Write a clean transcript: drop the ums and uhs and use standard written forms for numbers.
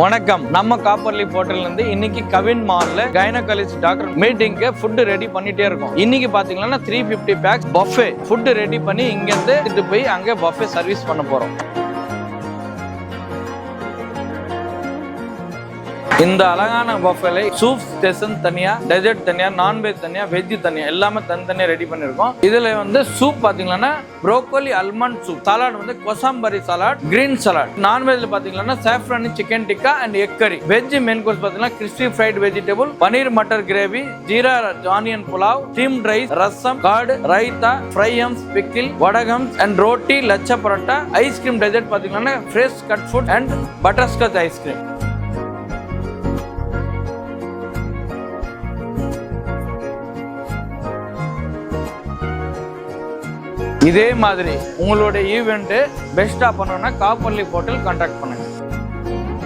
வணக்கம். நம்ம copper leaf ஹோட்டல்ல இருந்து இன்னைக்கு கவின் மால்ல கைனகாலஜிஸ்ட் டாக்டர் மீட்டிங்க்கு ஃபுட் ரெடி பண்ணிட்டே இருக்கோம். இன்னைக்கு பாத்தீங்கன்னா 350 பேக்ஸ் பஃபே ஃபுட் ரெடி பண்ணி இங்க இருந்து எடுத்துட்டு போய் அங்க பஃபே சர்வீஸ் பண்ண போறோம். இந்த அழகான பஃபேல சூப் ஸ்டேஷன் தனியா, டெசர்ட் தனியா, நான்வெஜ் தனியா, வெஜ் தனியா எல்லாமே தனித்தனியா ரெடி பண்ணிருக்கோம். இதுல வந்து சூப் பாத்தீங்கன்னா ப்ரோக்கோலி அல்மண்ட் சூப், சாலாட் வந்து கொசாம்பரி சாலாட், கிரீன் சாலாட். நான்வெஜ்ல பாத்தீங்கன்னா saffron chicken tikka and egg curry. Veg main course பாத்தீங்கன்னா crispy fried vegetable, paneer matar gravy, jeera onion pulao, steamed rice, rasam, curd, raita, fryums, pickle, vadagams and roti, lachha paratha. Ice cream dessert பாத்தீங்கன்னா fresh cut fruit and butterscotch ice cream. இதே மாதிரி உங்களுடைய event பெஸ்டா பண்ணணும்னா copper leaf hotel contact பண்ணுங்க.